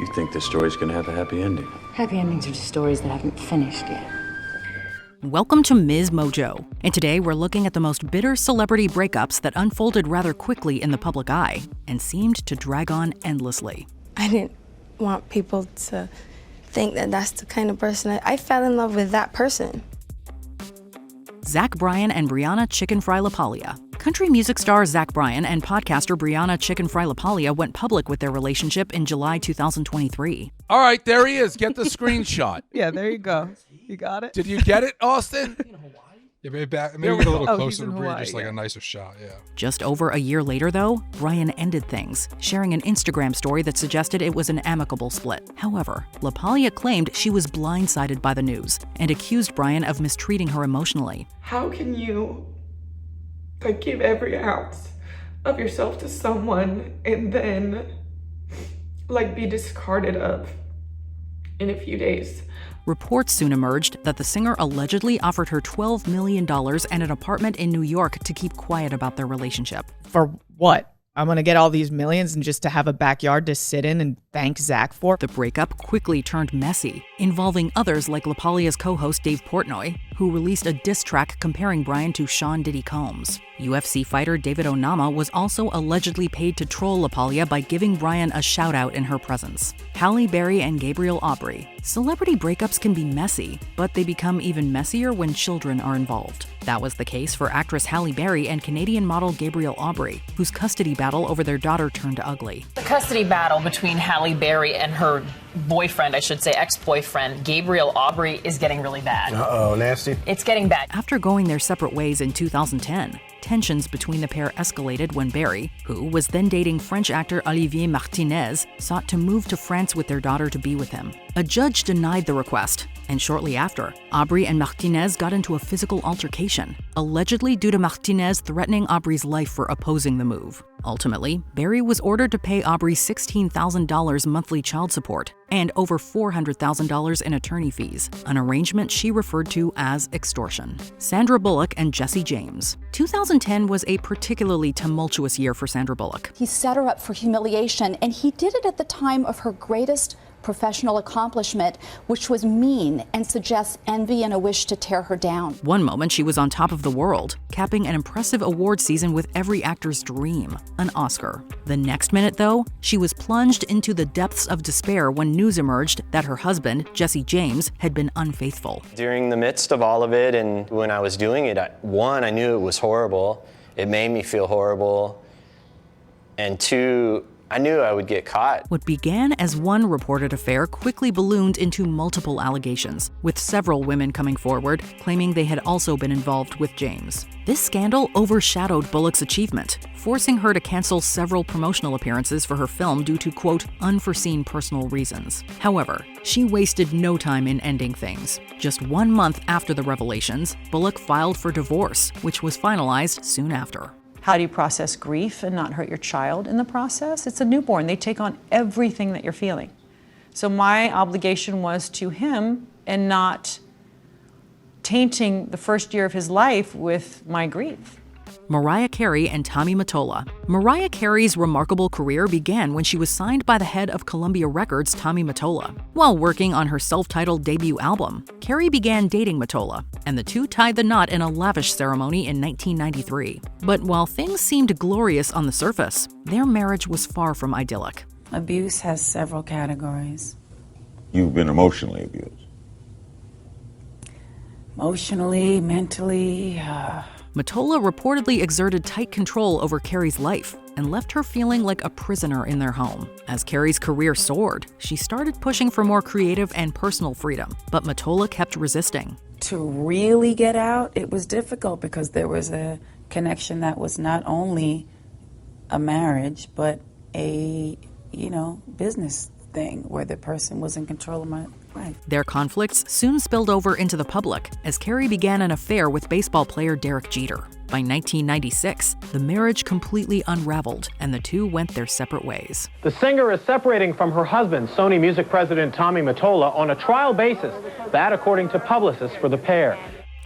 You think this story's gonna have a happy ending? Happy endings are just stories that haven't finished yet. Welcome to MsMojo, and today we're looking at the most bitter celebrity breakups that unfolded rather quickly in the public eye and seemed to drag on endlessly. I didn't want people to think that that's the kind of person I fell in love with that person. Zack Bryan and Brianna Chicken Fry LaPaglia. Country music star Zack Bryan and podcaster Brianna Chicken Fry LaPaglia went public with their relationship in July 2023. All right, there he is. Get the screenshot. Yeah, there you go. You got it? Did you get it, Austin? Yeah, maybe get a little closer to Hawaii, just like a nicer shot, yeah. Just over a year later, though, Bryan ended things, sharing an Instagram story that suggested it was an amicable split. However, LaPaglia claimed she was blindsided by the news and accused Bryan of mistreating her emotionally. How can you give every ounce of yourself to someone and then be discarded of in a few days? Reports soon emerged that the singer allegedly offered her $12 million and an apartment in New York to keep quiet about their relationship. For what? I'm going to get all these millions and just to have a backyard to sit in and thank Zack for? The breakup quickly turned messy, involving others like LaPaglia's co-host Dave Portnoy, who released a diss track comparing Bryan to Sean Diddy Combs. UFC fighter David Onama was also allegedly paid to troll LaPaglia by giving Bryan a shout-out in her presence. Halle Berry and Gabriel Aubrey. Celebrity breakups can be messy, but they become even messier when children are involved. That was the case for actress Halle Berry and Canadian model Gabriel Aubrey, whose custody battle over their daughter turned ugly. The custody battle between Halle Berry and her boyfriend, I should say ex-boyfriend, Gabriel Aubrey, is getting really bad. Uh-oh, nasty. It's getting bad. After going their separate ways in 2010, tensions between the pair escalated when Berry, who was then dating French actor Olivier Martinez, sought to move to France with their daughter to be with him. A judge denied the request, and shortly after, Aubrey and Martinez got into a physical altercation, allegedly due to Martinez threatening Aubrey's life for opposing the move. Ultimately, Berry was ordered to pay Aubrey $16,000 monthly child support and over $400,000 in attorney fees, an arrangement she referred to as extortion. Sandra Bullock and Jesse James. 2010 was a particularly tumultuous year for Sandra Bullock. He set her up for humiliation, and he did it at the time of her greatest professional accomplishment, which was mean and suggests envy and a wish to tear her down. One moment she was on top of the world, capping an impressive award season with every actor's dream, an Oscar. The next minute, though, she was plunged into the depths of despair when news emerged that her husband, Jesse James, had been unfaithful. During the midst of all of it and when I was doing it, one, I knew it was horrible. It made me feel horrible. And two, I knew I would get caught. What began as one reported affair quickly ballooned into multiple allegations, with several women coming forward claiming they had also been involved with James. This scandal overshadowed Bullock's achievement, forcing her to cancel several promotional appearances for her film due to, quote, unforeseen personal reasons. However, she wasted no time in ending things. Just 1 month after the revelations, Bullock filed for divorce, which was finalized soon after. How do you process grief and not hurt your child in the process? It's a newborn. They take on everything that you're feeling. So my obligation was to him and not tainting the first year of his life with my grief. Mariah Carey and Tommy Mottola. Mariah Carey's remarkable career began when she was signed by the head of Columbia Records, Tommy Mottola. While working on her self-titled debut album, Carey began dating Mottola, and the two tied the knot in a lavish ceremony in 1993. But while things seemed glorious on the surface, their marriage was far from idyllic. Abuse has several categories. You've been emotionally abused. Emotionally, mentally, Mottola reportedly exerted tight control over Carey's life and left her feeling like a prisoner in their home. As Carey's career soared, she started pushing for more creative and personal freedom, but Mottola kept resisting. To really get out, it was difficult because there was a connection that was not only a marriage, but a, business thing where the person was in control of my life. Their conflicts soon spilled over into the public as Carey began an affair with baseball player Derek Jeter. By 1996, the marriage completely unraveled and the two went their separate ways. The singer is separating from her husband, Sony Music president Tommy Mottola, on a trial basis. That according to publicists for the pair.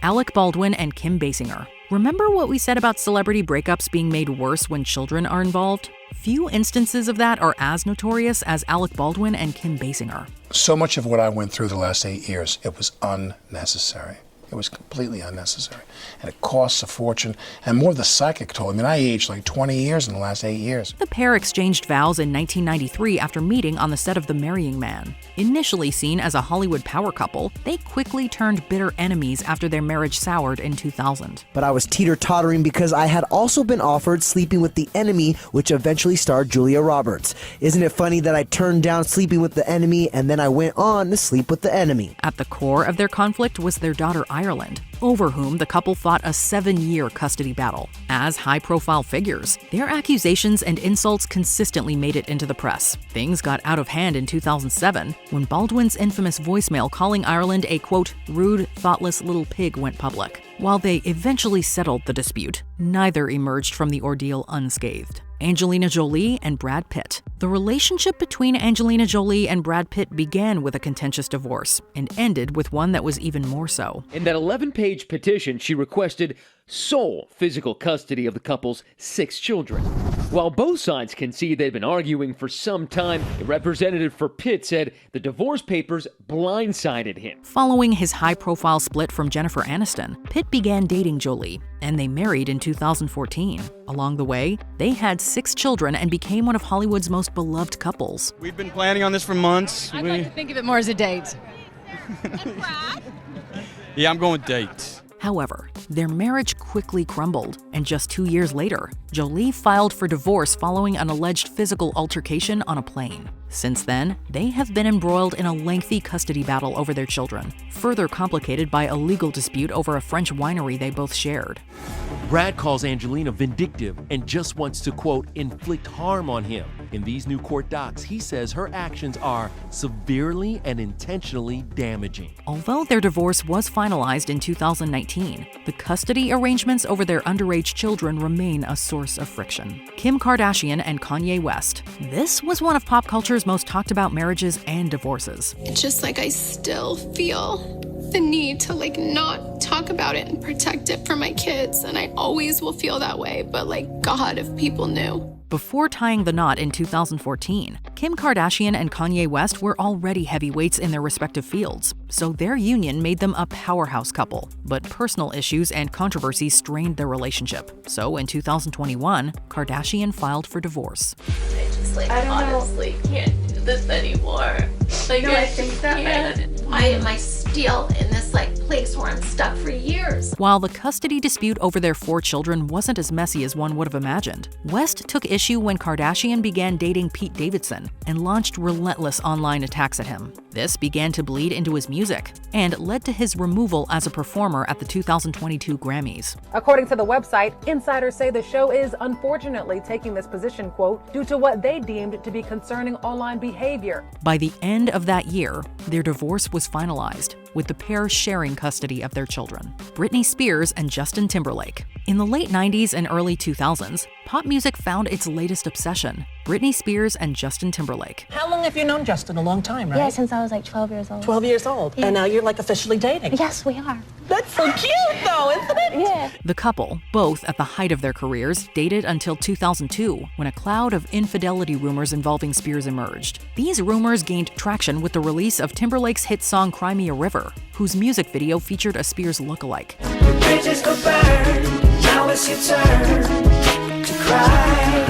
Alec Baldwin and Kim Basinger. Remember what we said about celebrity breakups being made worse when children are involved? Few instances of that are as notorious as Alec Baldwin and Kim Basinger. So much of what I went through the last 8 years, it was unnecessary. It was completely unnecessary. And it costs a fortune. And more of the psychic toll. I mean, I aged like 20 years in the last 8 years. The pair exchanged vows in 1993 after meeting on the set of The Marrying Man. Initially seen as a Hollywood power couple, they quickly turned bitter enemies after their marriage soured in 2000. But I was teeter-tottering because I had also been offered Sleeping with the Enemy, which eventually starred Julia Roberts. Isn't it funny that I turned down Sleeping with the Enemy and then I went on to sleep with the enemy? At the core of their conflict was their daughter Ireland, over whom the couple fought a 7-year custody battle. As high-profile figures, their accusations and insults consistently made it into the press. Things got out of hand in 2007 when Baldwin's infamous voicemail calling Ireland a, quote, rude, thoughtless little pig went public. While they eventually settled the dispute, neither emerged from the ordeal unscathed. Angelina Jolie and Brad Pitt. The relationship between Angelina Jolie and Brad Pitt began with a contentious divorce and ended with one that was even more so. In that 11-page petition, she requested sole physical custody of the couple's 6 children. While both sides concede they'd been arguing for some time, a representative for Pitt said the divorce papers blindsided him. Following his high-profile split from Jennifer Aniston, Pitt began dating Jolie, and they married in 2014. Along the way, they had 6 children and became one of Hollywood's most beloved couples. We've been planning on this for months. I'd like to think of it more as a date. Yeah, I'm going dates. However, their marriage quickly crumbled, and just 2 years later, Jolie filed for divorce following an alleged physical altercation on a plane. Since then, they have been embroiled in a lengthy custody battle over their children, further complicated by a legal dispute over a French winery they both shared. Brad calls Angelina vindictive and just wants to, quote, inflict harm on him. In these new court docs, he says her actions are severely and intentionally damaging. Although their divorce was finalized in 2019, the custody arrangements over their underage children remain a source of friction. Kim Kardashian and Kanye West. This was one of pop culture's most talked about marriages and divorces. It's just like I still feel the need to not talk about it and protect it for my kids, and I always will feel that way, but God, if people knew. Before tying the knot in 2014, Kim Kardashian and Kanye West were already heavyweights in their respective fields, so their union made them a powerhouse couple. But personal issues and controversies strained their relationship. So in 2021, Kardashian filed for divorce. I honestly can't do this anymore. I think that why am I still in this place where I'm stuck for years? While the custody dispute over their 4 children wasn't as messy as one would have imagined, West took issue when Kardashian began dating Pete Davidson and launched relentless online attacks at him. This began to bleed into his music and led to his removal as a performer at the 2022 Grammys. According to the website, insiders say the show is unfortunately taking this position, quote, due to what they deemed to be concerning online behavior. By the end of that year, their divorce was finalized, with the pair sharing custody of their children. Britney Spears and Justin Timberlake. In the late 90s and early 2000s, pop music found its latest obsession: Britney Spears and Justin Timberlake. How long have you known Justin? A long time, right? Yeah, since I was 12 years old. 12 years old. Yeah. And now you're officially dating. Yes, we are. That's so cute, though, isn't it? Yeah. The couple, both at the height of their careers, dated until 2002, when a cloud of infidelity rumors involving Spears emerged. These rumors gained traction with the release of Timberlake's hit song Cry Me a River, whose music video featured a Spears lookalike. Bridges go burn, now it's your turn to cry.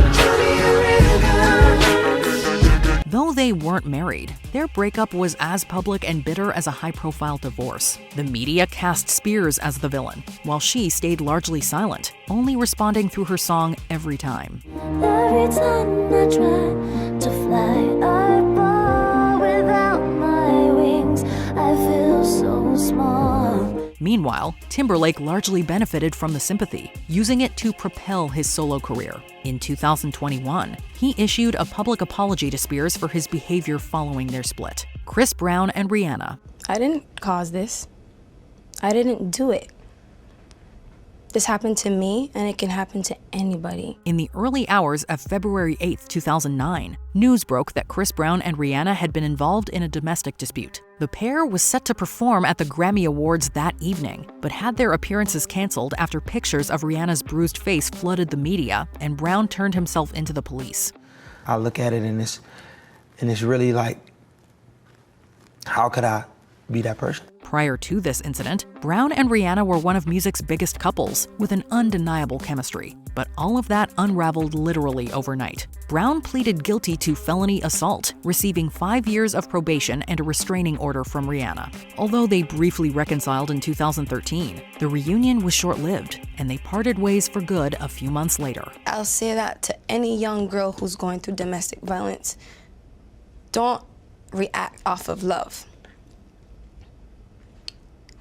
Though they weren't married, their breakup was as public and bitter as a high-profile divorce. The media cast Spears as the villain, while she stayed largely silent, only responding through her song Every Time. Every time I try to fly, I fall without my wings. I feel so small. Meanwhile, Timberlake largely benefited from the sympathy, using it to propel his solo career. In 2021, he issued a public apology to Spears for his behavior following their split. Brown and Rihanna. I didn't cause this. I didn't do it. This happened to me, and it can happen to anybody. In the early hours of February 8, 2009, news broke that Chris Brown and Rihanna had been involved in a domestic dispute. The pair was set to perform at the Grammy Awards that evening, but had their appearances canceled after pictures of Rihanna's bruised face flooded the media, and Brown turned himself into the police. I look at it and it's really like, how could I be that person? Prior to this incident, Brown and Rihanna were one of music's biggest couples, with an undeniable chemistry. But all of that unraveled literally overnight. Brown pleaded guilty to felony assault, receiving 5 years of probation and a restraining order from Rihanna. Although they briefly reconciled in 2013, the reunion was short-lived, and they parted ways for good a few months later. I'll say that to any young girl who's going through domestic violence. Don't react off of love.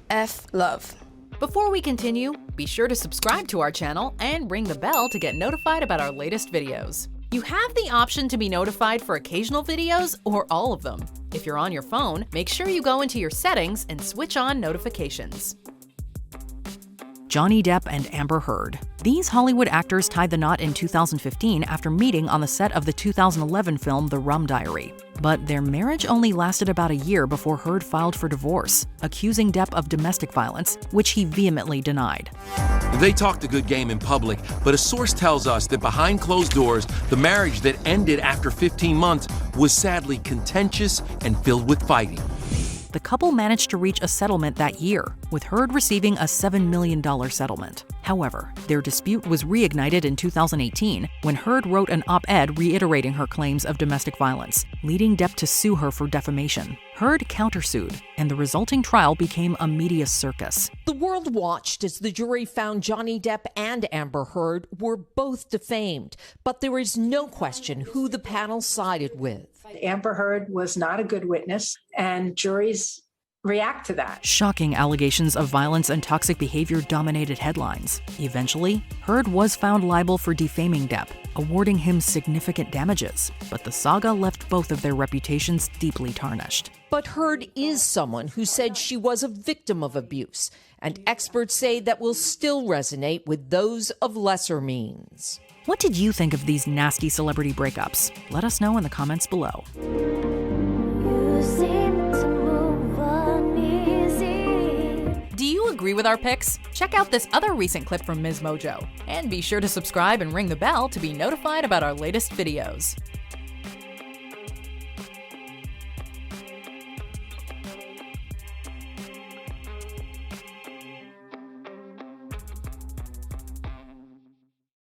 F love. Before we continue, be sure to subscribe to our channel and ring the bell to get notified about our latest videos. You have the option to be notified for occasional videos or all of them. If you're on your phone, make sure you go into your settings and switch on notifications. Johnny Depp and Amber Heard. These Hollywood actors tied the knot in 2015 after meeting on the set of the 2011 film The Rum Diary. But their marriage only lasted about a year before Heard filed for divorce, accusing Depp of domestic violence, which he vehemently denied. They talked a good game in public, but a source tells us that behind closed doors, the marriage that ended after 15 months was sadly contentious and filled with fighting. The couple managed to reach a settlement that year, with Heard receiving a $7 million settlement. However, their dispute was reignited in 2018 when Heard wrote an op-ed reiterating her claims of domestic violence, leading Depp to sue her for defamation. Heard countersued, and the resulting trial became a media circus. The world watched as the jury found Johnny Depp and Amber Heard were both defamed, but there is no question who the panel sided with. Amber Heard was not a good witness, and juries react to that. Shocking allegations of violence and toxic behavior dominated headlines. Eventually, Heard was found liable for defaming Depp, awarding him significant damages. But the saga left both of their reputations deeply tarnished. But Heard is someone who said she was a victim of abuse, and experts say that will still resonate with those of lesser means. What did you think of these nasty celebrity breakups? Let us know in the comments below. You seem to move uneasy. Do you agree with our picks? Check out this other recent clip from MsMojo. And be sure to subscribe and ring the bell to be notified about our latest videos.